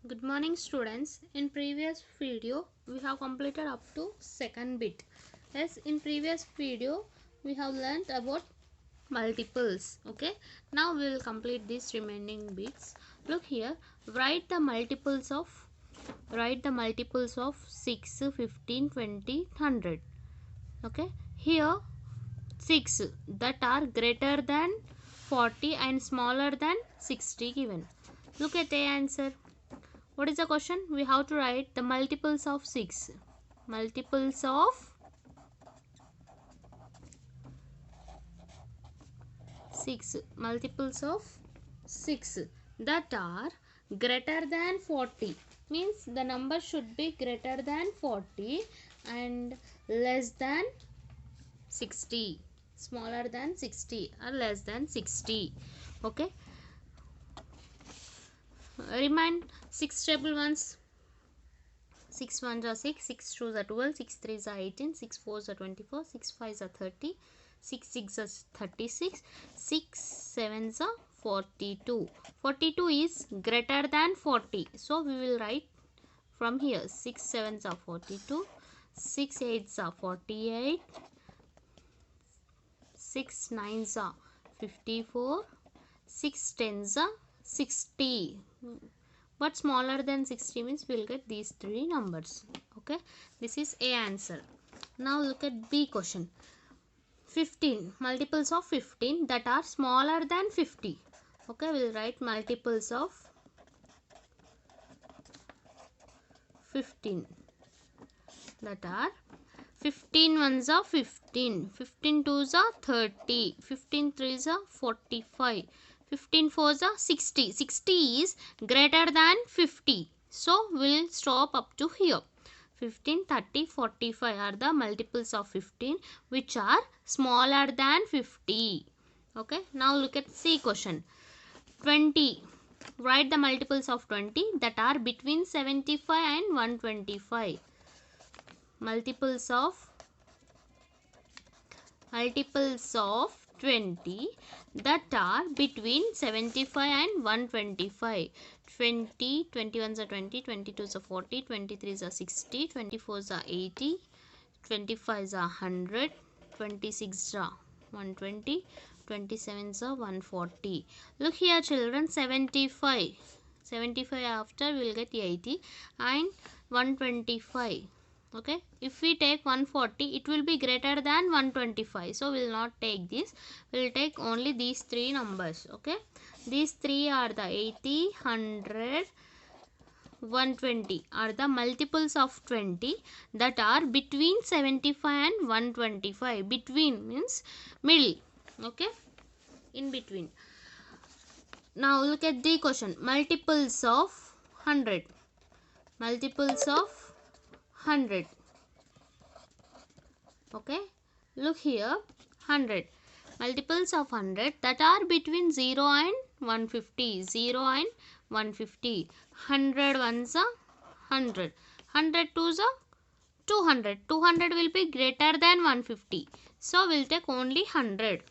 Good morning students. In previous video we have completed up to second bit. Yes, in previous video we have learnt about multiples. Okay, now we will complete these remaining bits. Look here, write the multiples of 6, 15, 20, 100. Okay, here 6 that are greater than 40 and smaller than 60 given. Look at the answer. What is the question? We have to write the multiples of 6. Multiples of 6. Multiples of 6 that are greater than 40. Means the number should be greater than 40 and less than 60. Smaller than 60 or less than 60. Okay. Remind 6 table ones. 6 1s are 6, 6 2s are 12, 6 3s are 18, 6 4s are 24, 6 5s are 30, 6 6s are 36, 6 7s are 42. 42 is greater than 40. So we will write from here 6 7s are 42, 6 8s are 48, 6 9s are 54, 6 10s are 60. But smaller than 60 means we will get these three numbers. Okay, this is A answer. Now look at B question. 15 multiples of 15 that are smaller than 50. Okay, we will write multiples of 15 that are 15 ones are 15, 15 twos are 30, 15 threes are 45, 15 fours are 60. 60 is greater than 50. So we'll stop up to here. 15, 30, 45 are the multiples of 15 which are smaller than 50. Okay, now look at C question. 20. Write the multiples of 20 that are between 75 and 125. Multiples of 20 that are between 75 and 125. 20, 21s are 20, 22s are 40, 23s are 60, 24s are 80, 25s are 100, 26s are 120, 27s are 140. Look here children, 75 after we will get 80 and 125. Okay, if we take 140 it will be greater than 125, so we will not take this, we will take only these three numbers. Okay, these three are the 80, 100, 120 are the multiples of 20 that are between 75 and 125. Between means middle. Okay, in between. Now look at the question. Multiples of 100. Multiples of 100. Okay, look here, 100. Multiples of 100 that are between 0 and 150. 0 and 150. 100 ones are 100. 100 twos are 200. 200 will be greater than 150. So we'll take only 100.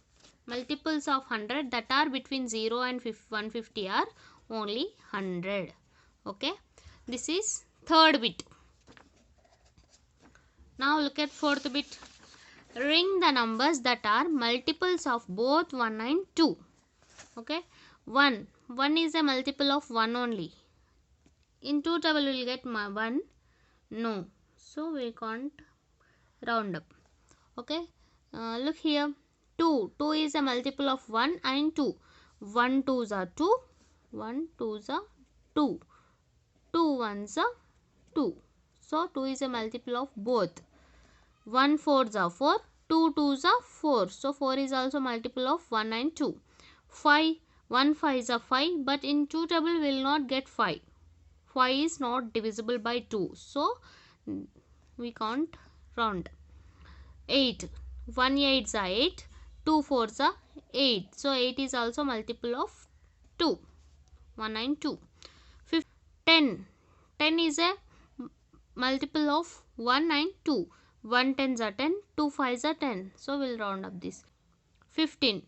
Multiples of 100 that are between 0 and 150 are only 100. Okay, this is third bit. Now look at fourth bit. Ring the numbers that are multiples of both 1 and 2. Okay, 1 is a multiple of 1 only. In 2 table we will get 1. No, so we can't round up. Okay, look here, 2 is a multiple of 1 and 2. 1 2s are 2, 1 2s are 2, 2 1s are 2. So 2 is a multiple of both. 1 4s are 4, 2 2s are 4. So 4 is also multiple of 1 and 2. 5, 1 5s are 5, but in 2 table we will not get 5. 5 is not divisible by 2. So we can't round. 8, 1 8s are 8, 2 4s are 8. So 8 is also multiple of 2. 1 and 2. 10 is a multiple of 1 and 2. 1 10s are 10, 2 5s are 10. So we'll round up this. 15.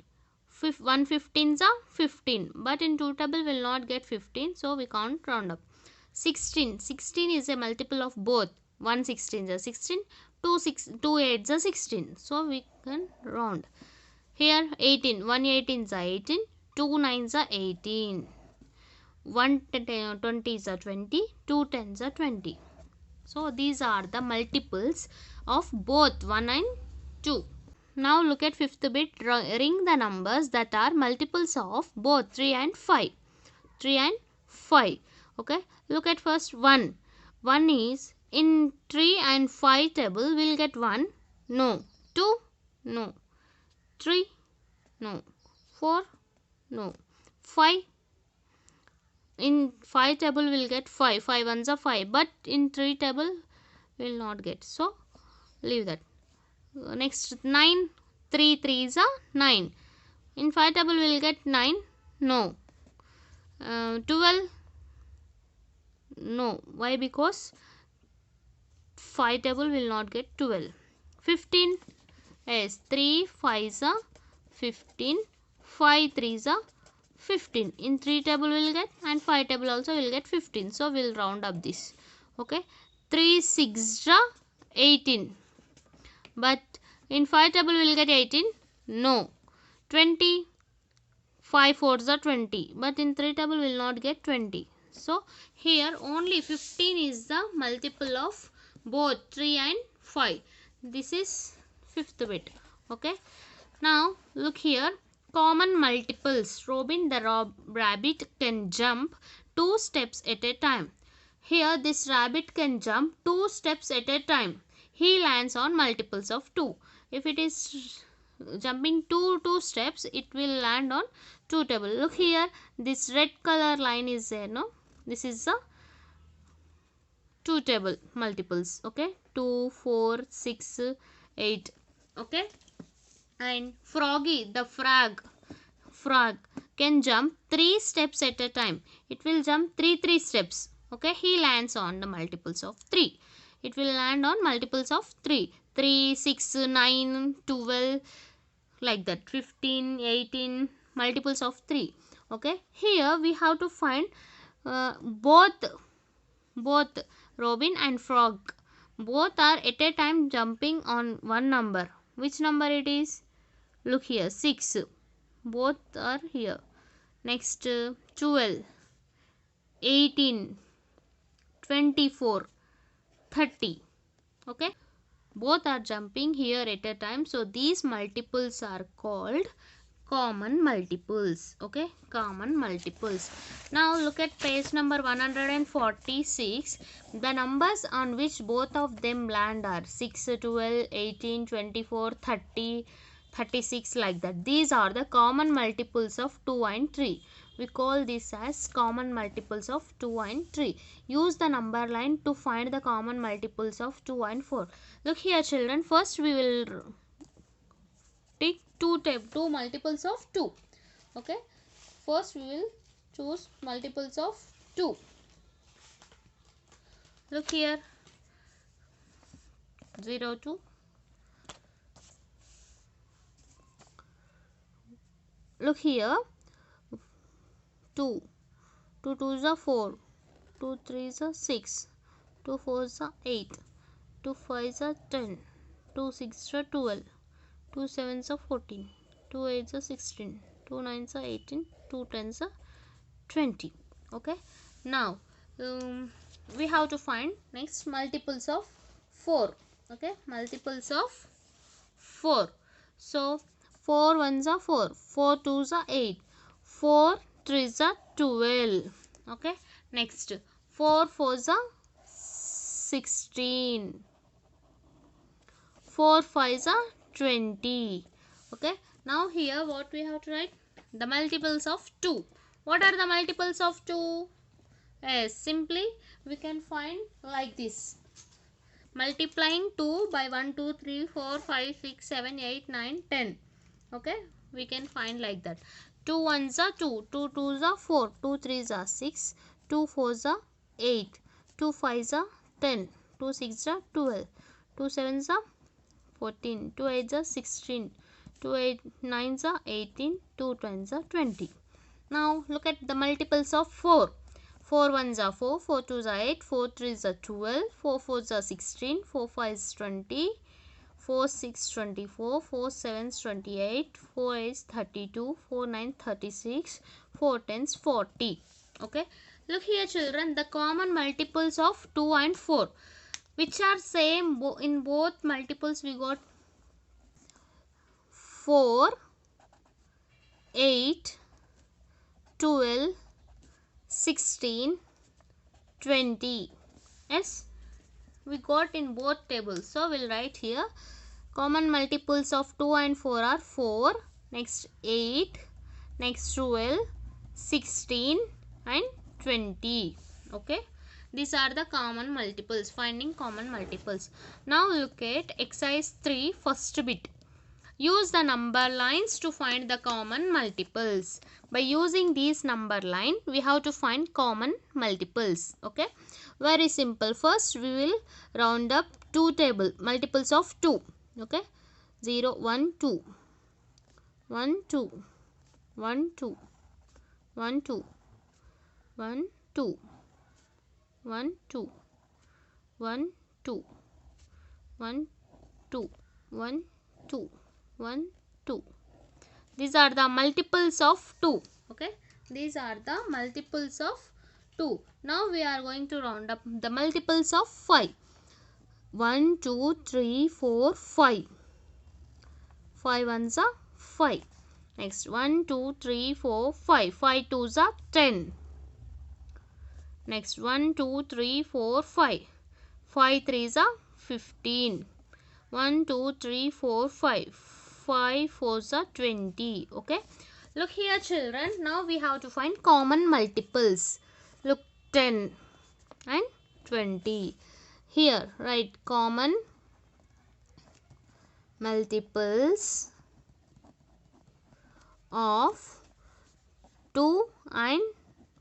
1 15s are 15. But in 2 table we'll not get 15. So we can't round up. 16. 16 is a multiple of both. 1 16 is 16, 2 8 is 16. So we can round. Here 18. 1 18 is 18, 2 9 is 18. 1 20 is 20, 2 10 is 20. So these are the multiples of both 1 and 2. Now look at fifth bit. Ring the numbers that are multiples of both 3 and 5. 3 and 5. Okay. Look at first 1. 1 is in 3 and 5 table. We'll get 1. No. 2. No. 3. No. 4. No. 5. In 5 table we'll get 5. 5 ones are 5. But in 3 table we'll not get. So leave that. Next 9. 3 3s are 9. In 5 table we'll get 9. No. 12. No. Why? Because 5 table will not get 12. 15. Yes. 3 5s are 15. 5 3s are 15. In 3 table we'll get, and 5 table also will get 15. So we'll round up this. Okay. 3 6 are 18. But in 5 table we'll get 18. No. 20. 5 4s are 20. But in 3 table will not get 20. So here only 15 is the multiple of both 3 and 5. This is fifth bit. Okay. Now look here. Common multiples. Robin the rabbit can jump 2 steps at a time. Here this rabbit can jump 2 steps at a time. He lands on multiples of 2. If it is jumping 2 steps, it will land on 2 table. Look here. This red color line is there. No. This is the 2 table multiples. Okay. 2, 4, 6, 8. Okay. And Froggy, the frog can jump 3 steps at a time. It will jump 3 steps. Okay. He lands on the multiples of 3. It will land on multiples of 3. 3, 6, 9, 12, like that. 15, 18, multiples of 3. Okay. Here we have to find both Robin and Frog. Both are at a time jumping on one number. Which number it is? Look here. 6. Both are here. Next 12, 18, 24, 30. Okay. Both are jumping here at a time. So these multiples are called common multiples. Okay. Common multiples. Now look at page number 146. The numbers on which both of them land are 6, 12, 18, 24, 30, 36, like that. These are the common multiples of 2 and 3. We call this as common multiples of 2 and 3. Use the number line to find the common multiples of 2 and 4. Look here children. First we will take two multiples of 2. Okay. First we will choose multiples of 2. Look here. 0, 2. Look here. 2. 2 2s are 4. 2 3s are 6. 2 4s are 8. 2 5s are 10. 2 6s are 12. 2 7s are 14. 2 8s are 16. 2 9s are 18. 2 10s are 20. Okay. Now we have to find next multiples of 4. Okay. Multiples of 4. So 4 1s are 4. 4 2s are 8. 4 3s are 12. Okay. Next 4 4s are 16. 4 5s are 20. Okay. Now here what we have to write? The multiples of 2. What are the multiples of 2? Yes, simply we can find like this. Multiplying 2 by 1, 2, 3, 4, 5, 6, 7, 8, 9, 10. Okay. We can find like that. 2 1s are 2. 2 2s are 4. 2 3s are 6. 2 4s are 8. 2 5s are 10. 2 6s are 12. 2 7s are 14. 2 8s are 16. 2 8 9s are 18. 2 10s are 20. Now look at the multiples of 4. 4 ones are 4, 4 twos are 8, 4 threes are 12, 4 fours are 16, 4 fives 20, 4 6 24, 4 sevens 28, 4 8s 32, 4 9 36, 4 10s 40. Okay, look here children, the common multiples of 2 and 4, which are same in both multiples. We got 4, 8, 12, 16, 20. Yes, we got in both tables. So we'll write here common multiples of 2 and 4 are 4, next 8, next 12, 16 and 20. Okay, these are the common multiples. Finding common multiples. Now look at exercise 3, first bit. Use the number lines to find the common multiples. By using these number line, we have to find common multiples. Okay, very simple. First, we will round up two table multiples of 2. Okay, 0, 1, 2, 1, 2, 1, 2, 1, 2, 1, 2, 1, 2, 1, 2, 1, 2, 1, 2. 1, 2. These are the multiples of 2. Okay, these are the multiples of 2. Now we are going to round up the multiples of 5. 1, 2, 3, 4, 5. 5 ones are 5. Next 1, 2, 3, 4, 5. 5 twos are 10. Next 1, 2, 3, 4, 5. 5 threes are 15. 1, 2, 3, 4, 5. 5 fours are 20. Okay, look here children, now we have to find common multiples. Look, 10 and 20. Here write common multiples of 2 and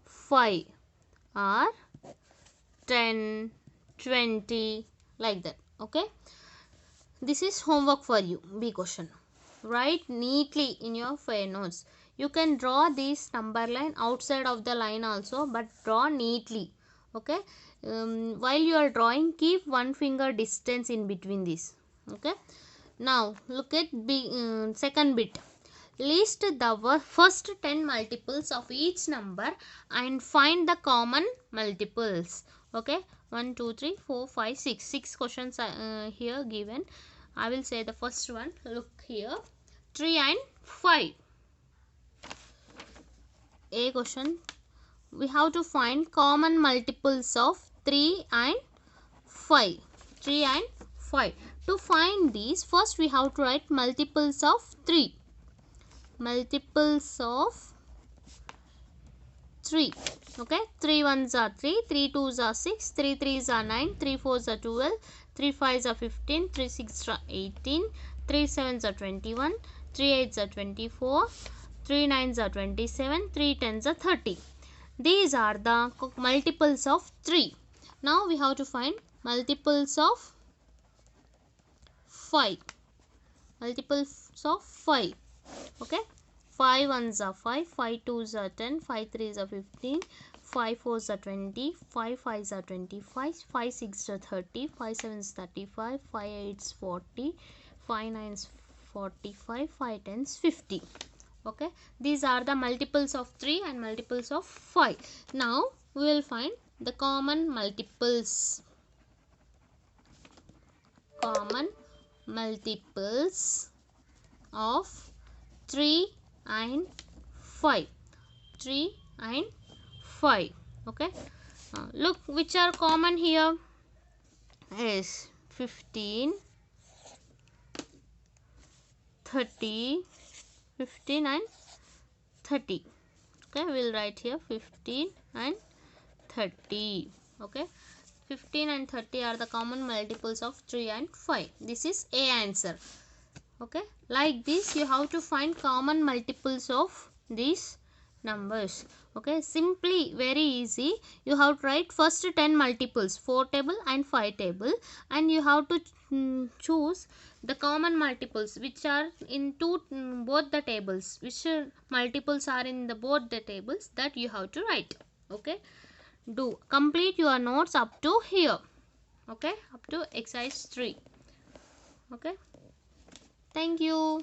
5 are 10, 20, like that. Okay, this is homework for you. B question. Write neatly in your fair notes. You can draw this number line outside of the line also, but draw neatly. Okay, while you are drawing, keep one finger distance in between this. Okay, now look at second bit. List the first 10 multiples of each number and find the common multiples. Okay, 1, 2, 3, 4, 5, 6. 6 questions are here given. I will say the first one. Look here, 3 and 5. A question. We have to find common multiples of 3 and 5. 3 and 5. To find these, first we have to write multiples of 3. Multiples of 3. Okay, 3 ones are 3, 3 twos are 6, 3 threes are 9, 3 fours are 12, 3 fives are 15, 3 sixes are 18, 3 sevens are 21, 3 eights are 24, 3 nines are 27, 3 tens are 30. These are the multiples of 3. Now we have to find multiples of 5. Multiples of 5. Okay, 5 ones are 5, 5 twos are 10, 5 threes are 15, 5 fours are 20, 5 fives are 25, 5 sixes are 30, 5 sevens 35, 5 eights 40, 5 nines 45, 5 tens 50. Okay, these are the multiples of 3 and multiples of 5. Now we will find the common multiples. Common multiples of 3 and 5. 3 and 5. Okay, look which are common here is 15, 30, 15 and 30. Okay, we will write here 15 and 30. Okay, 15 and 30 are the common multiples of 3 and 5. This is A answer. Okay, like this you have to find common multiples of these numbers. Okay, simply very easy. You have to write first 10 multiples, 4 table and 5 table, and you have to choose the common multiples which are in both the tables, which multiples are in the both the tables, that you have to write. Okay, do. Complete your notes up to here. Okay, up to exercise 3. Okay, thank you.